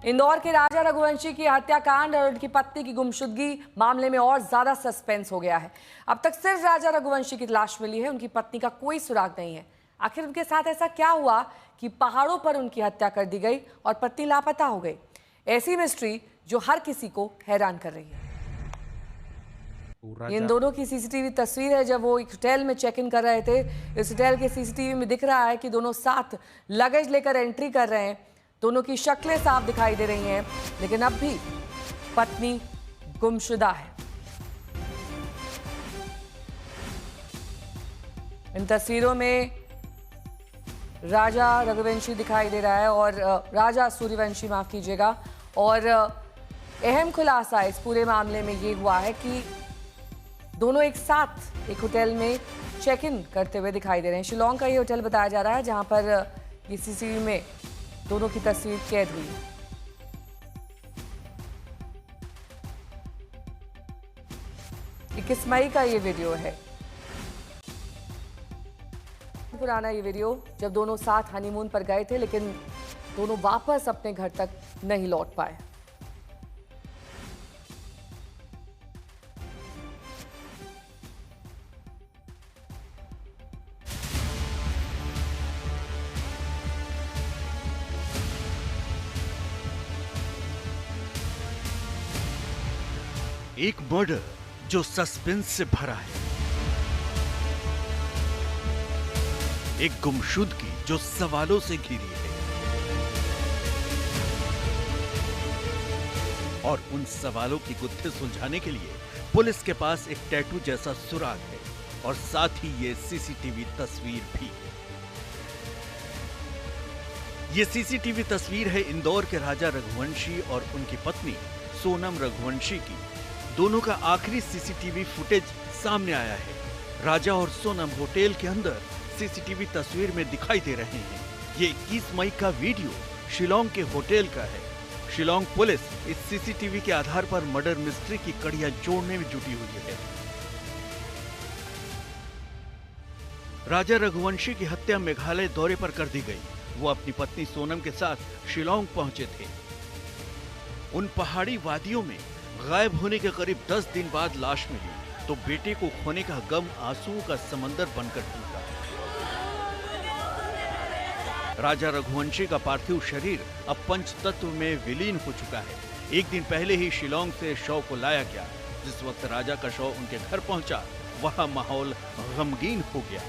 इंदौर के राजा रघुवंशी की हत्याकांड और उनकी पत्नी की गुमशुदगी मामले में और ज्यादा सस्पेंस हो गया है। अब तक सिर्फ राजा रघुवंशी की लाश मिली है, उनकी पत्नी का कोई सुराग नहीं है। आखिर उनके साथ ऐसा क्या हुआ कि पहाड़ों पर उनकी हत्या कर दी गई और पत्नी लापता हो गई? ऐसी मिस्ट्री जो हर किसी को हैरान कर रही है। इन दोनों की सीसीटीवी तस्वीर है जब वो एक होटल में चेक इन कर रहे थे। इस होटल के सीसीटीवी में दिख रहा है कि दोनों साथ लगेज लेकर एंट्री कर रहे हैं। दोनों की शक्लें साफ दिखाई दे रही हैं, लेकिन अब भी पत्नी गुमशुदा है। इन तस्वीरों में राजा रघुवंशी दिखाई दे रहा है और राजा सूर्यवंशी, माफ कीजिएगा। और अहम खुलासा इस पूरे मामले में ये हुआ है कि दोनों एक साथ एक होटल में चेक इन करते हुए दिखाई दे रहे हैं। शिलोंग का ये होटल बताया जा रहा है जहां पर ये सीसीटीवी में दोनों की तस्वीर कैद हुई है। 21 मई का ये वीडियो है। पुराना ये वीडियो जब दोनों साथ हनीमून पर गए थे, लेकिन दोनों वापस अपने घर तक नहीं लौट पाए। एक मर्डर जो सस्पेंस से भरा है, एक गुमशुदगी जो सवालों से घिरी है, और उन सवालों की गुत्थी सुलझाने के लिए पुलिस के पास एक टैटू जैसा सुराग है और साथ ही ये सीसीटीवी तस्वीर भी। ये सीसीटीवी तस्वीर है इंदौर के राजा रघुवंशी और उनकी पत्नी सोनम रघुवंशी की। दोनों का आखिरी सीसीटीवी फुटेज सामने आया है। राजा और सोनम होटल के अंदर सीसीटीवी तस्वीर में दिखाई दे रहे हैं। ये 21 मई का वीडियो शिलोंग के होटल का है। शिलोंग पुलिस इस सीसीटीवी के आधार पर मर्डर मिस्ट्री की कड़ियां जोड़ने में जुटी हुई है। राजा रघुवंशी की हत्या मेघालय दौरे पर कर दी गई। वो अपनी पत्नी सोनम के साथ शिलोंग पहुंचे थे। उन पहाड़ी वादियों में गायब होने के करीब 10 दिन बाद लाश मिली तो बेटे को खोने का गम आंसुओं का समंदर बनकर टूटा। राजा रघुवंशी का पार्थिव शरीर अब पंचतत्व में विलीन हो चुका है। एक दिन पहले ही शिलोंग से शव को लाया गया। जिस वक्त राजा का शव उनके घर पहुंचा, वहां माहौल गमगीन हो गया।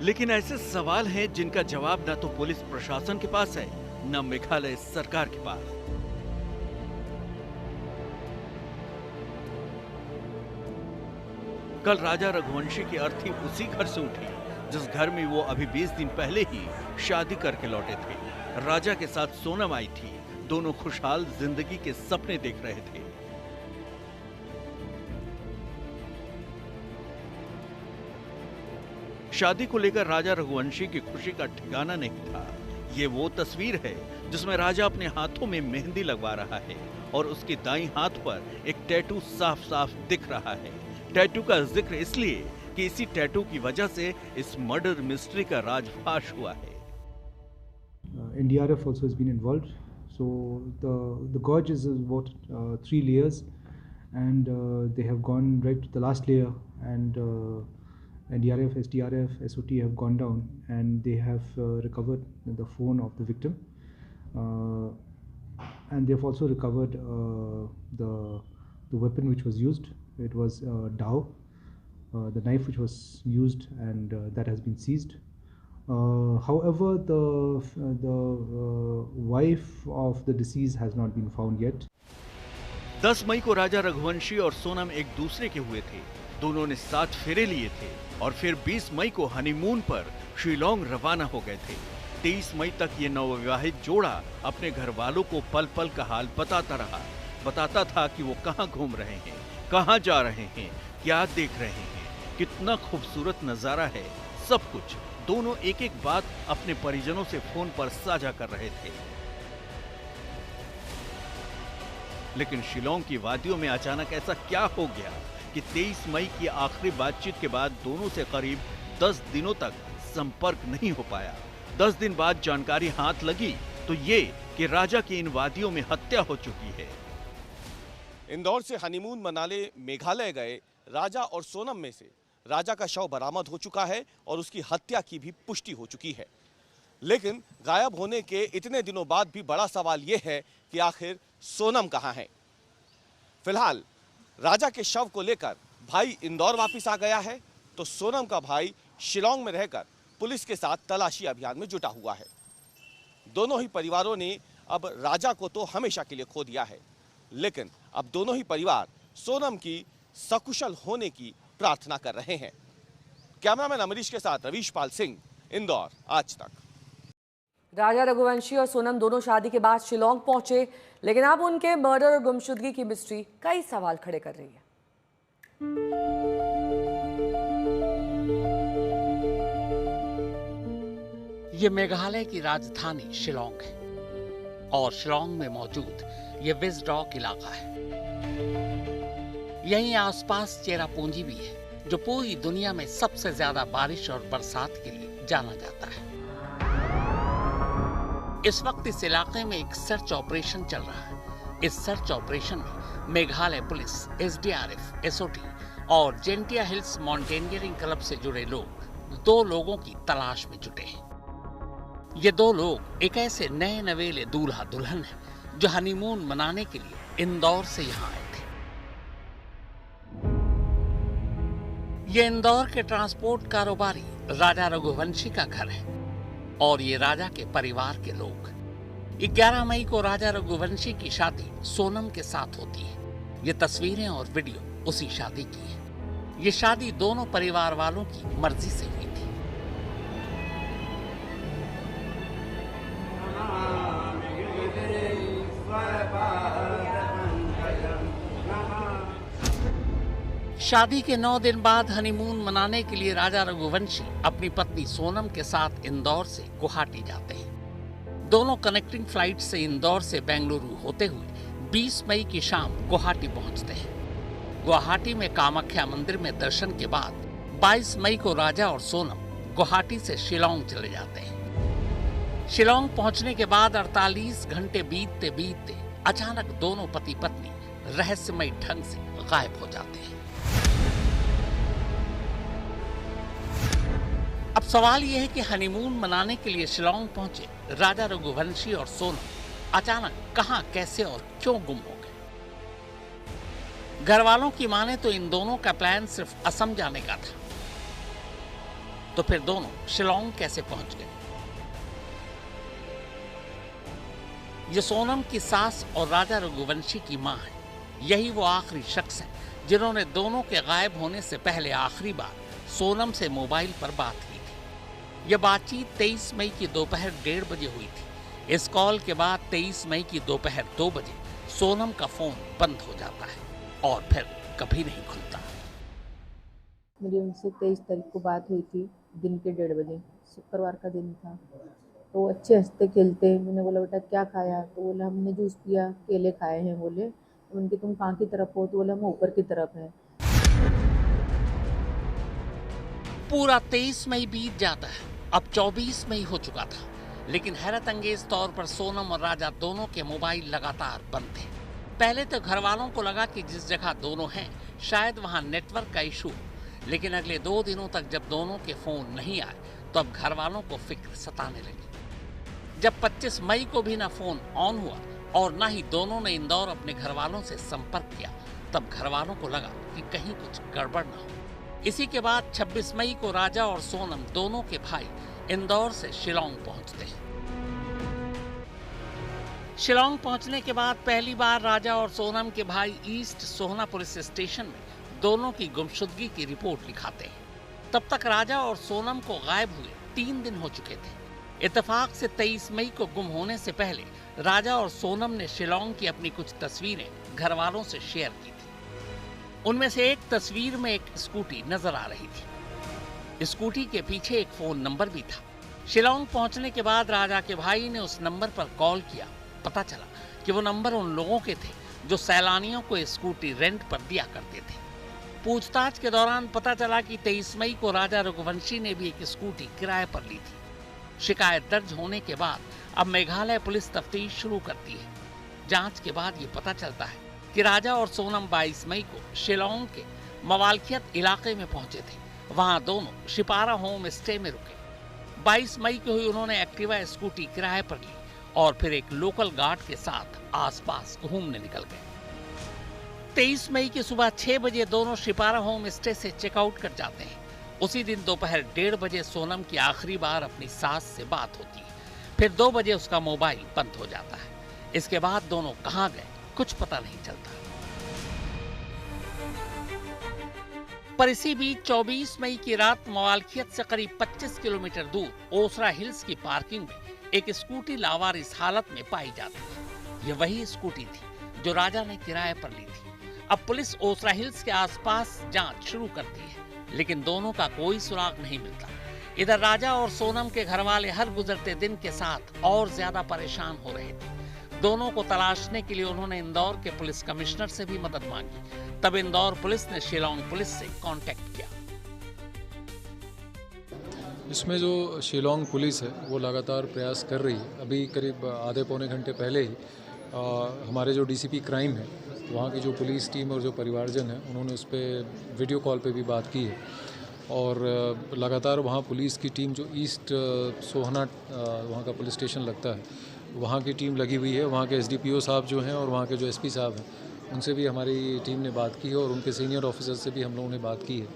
लेकिन ऐसे सवाल हैं जिनका जवाब न तो पुलिस प्रशासन के पास है, न मेघालय सरकार के पास। कल राजा रघुवंशी की अर्थी उसी घर से उठी जिस घर में वो अभी 20 दिन पहले ही शादी करके लौटे थे। राजा के साथ सोनम आई थी। दोनों खुशहाल जिंदगी के सपने देख रहे थे। शादी को लेकर राजा रघुवंशी की खुशी का ठिकाना नहीं था। ये वो तस्वीर है जिसमें राजा अपने हाथों में मेहंदी लगवा रहा है और उसके दाईं हाथ पर एक टैटू साफ साफ दिख रहा है। टैटू का जिक्र इसलिए कि इसी टैटू की वजह से इस मर्डर मिस्ट्री का राजफाश हुआ है। NDRF also has been involved. So the gorge is about 3 layers, and they have gone right to the last layer, and NDRF, SDRF, SOT have gone down and they have recovered the phone of the victim. And they've also recovered the weapon which was used. It was dao, the knife which was used, and that has been seized. However, the wife of the deceased has not been found yet. 10 मई को राजा रघुवंशी और सोनम एक दूसरे के हुए थे। दोनों ने 7 फेरे लिए थे और फिर 20 मई को हनीमून पर शिलोंग रवाना हो गए थे। 23 मई तक ये नवविवाहित जोड़ा अपने घर वालों को पल पल का हाल बताता रहा। बताता था कि वो कहाँ घूम रहे हैं, कहाँ जा रहे हैं, क्या देख रहे हैं, कितना खूबसूरत नजारा है, सब कुछ दोनों एक एक बात अपने परिजनों से फोन पर साझा कर रहे थे। लेकिन शिलोंग की वादियों में अचानक ऐसा क्या हो गया कि 23 मई की आखिरी बातचीत के बाद दोनों से करीब 10 दिनों तक संपर्क नहीं हो पाया। 10 दिन बाद जानकारी हाथ लगी तो ये कि राजा की इन वादियों में हत्या हो चुकी है। इंदौर से हनीमून मनाने मेघालय गए राजा और सोनम में से राजा का शव बरामद हो चुका है और उसकी हत्या की भी पुष्टि हो चुकी है। लेकिन गायब होने के इतने दिनों बाद भी बड़ा सवाल यह है कि आखिर सोनम कहां है। फिलहाल राजा के शव को लेकर भाई इंदौर वापस आ गया है तो सोनम का भाई शिलोंग में रहकर पुलिस के साथ तलाशी अभियान में जुटा हुआ है। दोनों ही परिवारों ने अब राजा को तो हमेशा के लिए खो दिया है, लेकिन अब दोनों ही परिवार सोनम की सकुशल होने की प्रार्थना कर रहे हैं। कैमरामैन अमरीश के साथ रवीश पाल सिंह, इंदौर, आज तक। राजा रघुवंशी और सोनम दोनों शादी के बाद शिलोंग पहुंचे, लेकिन अब उनके मर्डर और गुमशुदगी की मिस्ट्री कई सवाल खड़े कर रही है। ये मेघालय की राजधानी शिलोंग है और शिलोंग में मौजूद ये विजडॉक इलाका है। यहीं आसपास चेरापूंजी भी है जो पूरी दुनिया में सबसे ज्यादा बारिश और बरसात के लिए जाना जाता है। इस वक्त इस इलाके में एक सर्च ऑपरेशन चल रहा है। इस सर्च ऑपरेशन में मेघालय पुलिस, SDRF, SOT और जेंटिया हिल्स माउंटेनियरिंग क्लब से जुड़े लोग 2 लोगों की तलाश में जुटे हैं। ये 2 लोग एक ऐसे नए नवेले दूल्हा दुल्हन हैं जो हनीमून मनाने के लिए इंदौर से यहाँ आए थे। ये इंदौर के ट्रांसपोर्ट कारोबारी राजा रघुवंशी का घर है और ये राजा के परिवार के लोग। 11 मई को राजा रघुवंशी की शादी सोनम के साथ होती है। ये तस्वीरें और वीडियो उसी शादी की है। ये शादी दोनों परिवार वालों की मर्जी से हुई थी। शादी के 9 दिन बाद हनीमून मनाने के लिए राजा रघुवंशी अपनी पत्नी सोनम के साथ इंदौर से गुवाहाटी जाते हैं। दोनों कनेक्टिंग फ्लाइट से इंदौर से बेंगलुरु होते हुए 20 मई की शाम गुवाहाटी पहुंचते हैं। गुवाहाटी में कामाख्या मंदिर में दर्शन के बाद 22 मई को राजा और सोनम गुवाहाटी से शिलोंग चले जाते हैं। शिलोंग पहुंचने के बाद 48 घंटे बीतते बीतते अचानक दोनों पति पत्नी रहस्यमय ढंग से गायब हो जाते हैं। अब सवाल यह है कि हनीमून मनाने के लिए शिलोंग पहुंचे राजा रघुवंशी और सोनम अचानक कहां, कैसे और क्यों गुम हो गए। घर वालों की माने तो इन दोनों का प्लान सिर्फ असम जाने का था, तो फिर दोनों शिलोंग कैसे पहुंच गए। ये सोनम की सास और राजा रघुवंशी की मां है। यही वो आखिरी शख्स हैं जिन्होंने दोनों के गायब होने से पहले आखिरी बार सोनम से मोबाइल पर बात की थी। यह बातचीत 23 मई की दोपहर 1:30 बजे हुई थी। इस कॉल के बाद 23 मई की दोपहर 2 बजे सोनम का फोन बंद हो जाता है और फिर कभी नहीं खुलता। मेरी उनसे 23 तारीख को बात हुई थी दिन के 1:30 बजे, शुक्रवार का दिन था। तो अच्छे हंसते खेलते, मैंने बोला बेटा क्या खाया, तो बोला हमने जूस पिया, केले खाए हैं। बोले उनकी तुम कहाँ की तरफ हो, तो बोला हम ऊपर की तरफ है। पूरा 23 मई बीत जाता है। अब 24 मई हो चुका था, लेकिन हैरत अंगेज तौर पर सोनम और राजा दोनों के मोबाइल लगातार बंद थे। पहले तो घर वालों को लगा कि जिस जगह दोनों हैं शायद वहां नेटवर्क का इशू, लेकिन अगले 2 दिनों तक जब दोनों के फोन नहीं आए तो अब घर वालों को फिक्र सताने लगी। जब 25 मई को भी ना फोन ऑन हुआ और ना ही दोनों ने इंदौर अपने घर वालों से संपर्क किया, तब घर वालों को लगा कि कहीं कुछ गड़बड़ ना हो। इसी के बाद 26 मई को राजा और सोनम दोनों के भाई इंदौर से शिलांग पहुंचते हैं। शिलांग पहुंचने के बाद पहली बार राजा और सोनम के भाई ईस्ट सोहना पुलिस स्टेशन में दोनों की गुमशुदगी की रिपोर्ट लिखाते हैं। तब तक राजा और सोनम को गायब हुए 3 दिन हो चुके थे। इत्तेफाक से 23 मई को गुम होने से पहले राजा और सोनम ने शिलांग की अपनी कुछ तस्वीरें घर वालों से शेयर की थी। उनमें से एक तस्वीर में एक स्कूटी नजर आ रही थी। स्कूटी के पीछे एक फोन नंबर भी था। शिलांग पहुंचने के बाद राजा के भाई ने उस नंबर पर कॉल किया। पता चला कि वो नंबर उन लोगों के थे जो सैलानियों को स्कूटी रेंट पर दिया करते थे। पूछताछ के दौरान पता चला कि 23 मई को राजा रघुवंशी ने भी एक स्कूटी किराए पर ली थी। शिकायत दर्ज होने के बाद अब मेघालय पुलिस तफ्तीश शुरू करती है। जांच के बाद ये पता चलता है कि राजा और सोनम 22 मई को शिलांग के मवालखियत इलाके में पहुंचे थे। वहां दोनों शिपारा होम स्टे में रुके। 22 मई को ही उन्होंने एक्टिवा स्कूटी किराए पर ली और फिर एक लोकल गार्ड के साथ आसपास घूमने निकल गए। 23 मई की सुबह 6 बजे दोनों शिपारा होम स्टे से चेकआउट कर जाते हैं। उसी दिन दोपहर 1:30 बजे सोनम की आखिरी बार अपनी सास से बात होती है। फिर 2 बजे उसका मोबाइल बंद हो जाता है। इसके बाद दोनों कहां गए कुछ पता नहीं चलता। पर इसी बीच 24 मई की रात मवालखियत से करीब 25 किलोमीटर दूर ओसरा हिल्स की पार्किंग में एक स्कूटी लावारिस हालत में पाई जाती है। यह वही स्कूटी थी जो राजा ने किराए पर ली थी। अब पुलिस ओसरा हिल्स के आसपास जांच शुरू करती है, लेकिन दोनों का कोई सुराग नहीं मिलता। इधर राजा और सोनम के घर वाले हर गुजरते दिन के साथ और ज्यादा परेशान हो रहे थे। दोनों को तलाशने के लिए उन्होंने इंदौर के पुलिस कमिश्नर से भी मदद मांगी। तब इंदौर पुलिस ने शिलांग पुलिस से कांटेक्ट किया। इसमें जो शिलांग पुलिस है वो लगातार प्रयास कर रही है। अभी करीब आधे पौने घंटे पहले ही हमारे जो डीसीपी क्राइम है वहाँ की जो पुलिस टीम और जो परिवारजन है उन्होंने उस पर वीडियो कॉल पे भी बात की है। और लगातार वहाँ पुलिस की टीम जो ईस्ट सोहना वहाँ का पुलिस स्टेशन लगता है वहाँ की टीम लगी हुई है। वहाँ के एसडीपीओ साहब जो हैं और वहाँ के जो एसपी साहब हैं उनसे भी हमारी टीम ने बात की है और उनके सीनियर ऑफिसर से भी हम लोगों ने बात की है।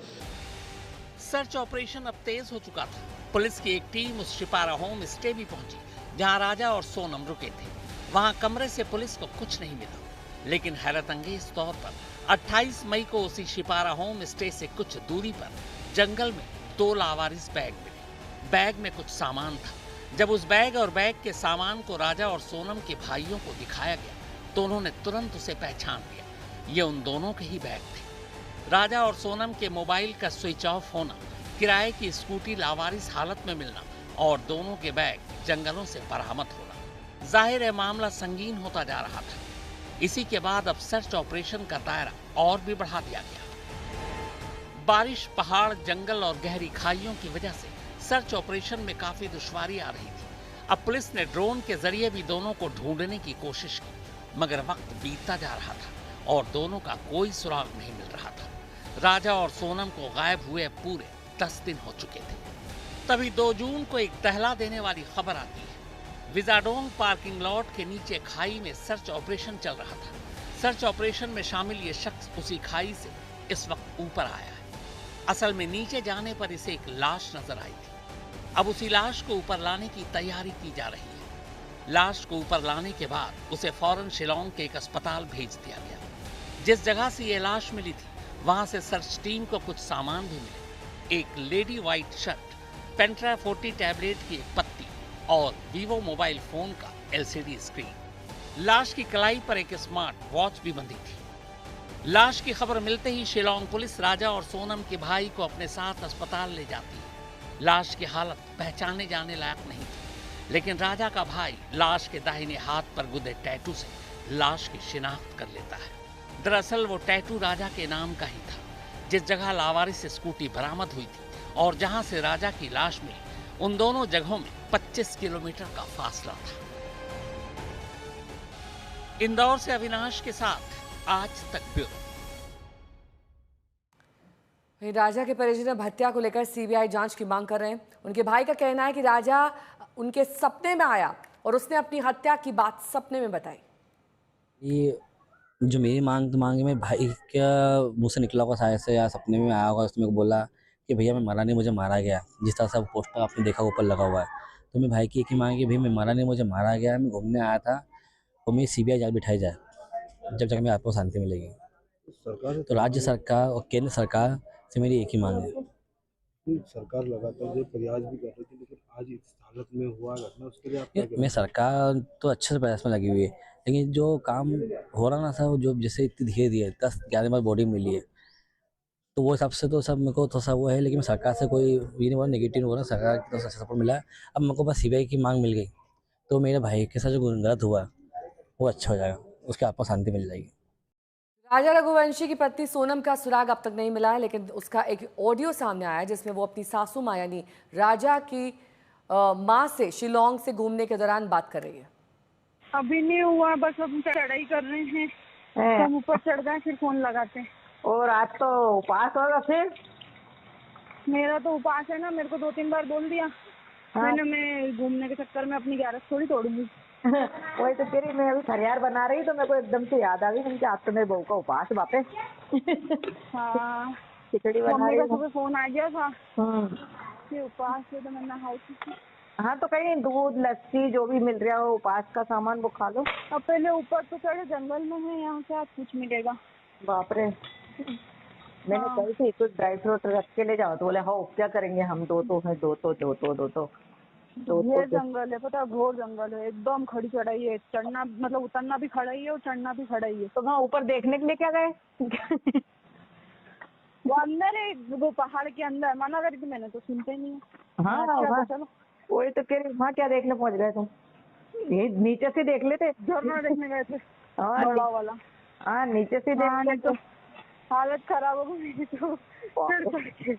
सर्च ऑपरेशन अब तेज हो चुका था। पुलिस की एक टीम उस शिपारा होम स्टे भी पहुंची जहां राजा और सोनम रुके थे। वहां कमरे से पुलिस को कुछ नहीं मिला, लेकिन हैरत अंगेज तौर पर 28 मई को उसी शिपारा होम स्टे से कुछ दूरी पर जंगल में 2 लावारिस बैग मिले। बैग में कुछ सामान था। जब उस बैग और बैग के सामान को राजा और सोनम के भाइयों को दिखाया गया तो उन्होंने तुरंत उसे पहचान लिया। ये उन दोनों के ही बैग थे। राजा और सोनम के मोबाइल का स्विच ऑफ होना, किराए की स्कूटी लावारिस हालत में मिलना और दोनों के बैग जंगलों से बरामद होना, जाहिर है मामला संगीन होता जा रहा था। इसी के बाद अब सर्च ऑपरेशन का दायरा और भी बढ़ा दिया गया। बारिश, पहाड़, जंगल और गहरी खाइयों की वजह से सर्च ऑपरेशन में काफी दुश्वारी आ रही थी। अब पुलिस ने ड्रोन के जरिए भी दोनों को ढूंढने की कोशिश की, मगर वक्त बीतता जा रहा था और दोनों का कोई सुराग नहीं मिल रहा था। राजा और सोनम को गायब हुए पूरे 10 दिन हो चुके थे। तभी 2 जून को एक दहला देने वाली खबर आती है। विजाडोंग पार्किंग लॉट के नीचे खाई में सर्च ऑपरेशन चल रहा था। सर्च ऑपरेशन में शामिल ये शख्स उसी खाई से इस वक्त ऊपर आया है। असल में नीचे जाने पर इसे एक लाश नजर आई थी। अब उसी लाश को ऊपर लाने की तैयारी की जा रही है। लाश को ऊपर लाने के बाद उसे फौरन शिलांग के एक अस्पताल भेज दिया गया। जिस जगह से ये लाश मिली थी वहां से सर्च टीम को कुछ सामान भी मिले। एक लेडी व्हाइट शर्ट, पेंट्रा 40 टैबलेट की एक पत्ती और वीवो मोबाइल फोन का LCD स्क्रीन। लाश की कलाई पर एक स्मार्ट वॉच भी बंधी थी। लाश की खबर मिलते ही शिलांग पुलिस राजा और सोनम के भाई को अपने साथ अस्पताल ले जाती है। लाश की हालत पहचाने जाने लायक नहीं थी, लेकिन राजा का भाई लाश के दाहिने हाथ पर गुदे टैटू से लाश की शिनाख्त कर लेता है। दरअसल वो टैटू राजा के नाम का ही था। जिस जगह लावारिस स्कूटी बरामद हुई थी और जहां से राजा की लाश मिली, उन दोनों जगहों में 25 किलोमीटर का फासला था। इंदौर से अविनाश के साथ आज तक ब्यूरो। वहीं राजा के परिजन अब हत्या को लेकर सीबीआई जांच की मांग कर रहे हैं। उनके भाई का कहना है कि राजा उनके सपने में आया और उसने अपनी हत्या की बात सपने में बताई। ये जो मेरी मांग में भाई क्या मुंह से निकला होगा शायद से, या सपने में आया होगा, उसने मेरे को बोला कि भैया मैं मरा नहीं, मुझे मारा गया। जिस तरह से पोस्टर आपने देखा ऊपर लगा हुआ है, तो मेरे भाई की एक ही मांग है कि भैया मैं मरा नहीं, मुझे मारा गया, मैं घूमने आया था और मेरी सीबीआई जाल बिठाई जाए, जब तक मेरे आपको शांति मिलेगी। तो राज्य सरकार और केंद्र सरकार से मेरी एक ही मांग है। सरकार लगातार जो प्रयास भी कर रही थी, लेकिन आज इस हालत में हुआ घटना, उसके लिए आप क्या कहेंगे? मैं सरकार तो अच्छे से प्रयास में लगी हुई है, लेकिन जो काम हो रहा ना सर, जो जैसे इतनी धीरे धीरे 10-11 बार बॉडी मिली है, तो वो हिसाब से तो सब मेरे को थोड़ा सा वो है। लेकिन सरकार से कोई ये नहीं बोला नेगेटिव हो रहा, सरकार की तरफ से अच्छा सपोर्ट मिला है। अब मेरे को बस सीबीआई की मांग मिल गई तो मेरे भाई के साथ जो गलत हुआ वो अच्छा हो जाएगा, उसके आपको शांति मिल जाएगी। राजा रघुवंशी की पत्नी सोनम का सुराग अब तक नहीं मिला है, लेकिन उसका एक ऑडियो सामने आया है जिसमें वो अपनी सासू माँ यानी राजा की माँ से शिलोंग से घूमने के दौरान बात कर रही है। अभी नहीं हुआ, बस हम चढ़ाई कर रहे हैं, हम ऊपर चढ़ गए फिर फोन लगाते हैं। और आज तो उपास होगा फिर? मेरा तो उपास है ना, मेरे को 2-3 बार बोल दिया। मैंने मैं घूमने के चक्कर में अपनी 11 थोड़ी तोड़ूंगी। वही तो कह रही, मैं अभी खरियार बना रही तो मेरे को एकदम से याद आ गई कि आज तो मेरे बहू का उपास बापे। हाँ, खिचड़ी बना मम्मी रही का हूँ। सुबह फोन आ गया था कि उपास है, तो मैंने नहाई थी। हाँ तो कहीं दूध लस्सी जो भी मिल रहा हो उपास का सामान वो खा लो। अब पहले ऊपर तो चढ़े, जंगल में है, यहाँ से आज कुछ मिलेगा। बाप रे, मैंने कही थी कुछ ड्राई फ्रूट रख के ले जाओ, तो बोले हाँ क्या करेंगे हम, दो तो ये जंगल है, पता है, घोर जंगल है, एकदम खड़ी चढ़ाई है, चढ़ना मतलब उतरना भी खड़ा ही है और चढ़ना भी खड़ा ही है। तो वहाँ ऊपर देखने के लिए क्या गए? वो अंदर है, वो पहाड़ के अंदर, मना करी थी मैंने तो सुनते नहीं है। हाँ चलो, वही तो कह रही, वहाँ क्या देखने पहुँच गए तुम? ये नीचे से देख लेते। झरना देखने गए थे, हाँ बड़ा वाला। हाँ नीचे से हाँ, देख तो हालत खराब हो गई तो चढ़ के।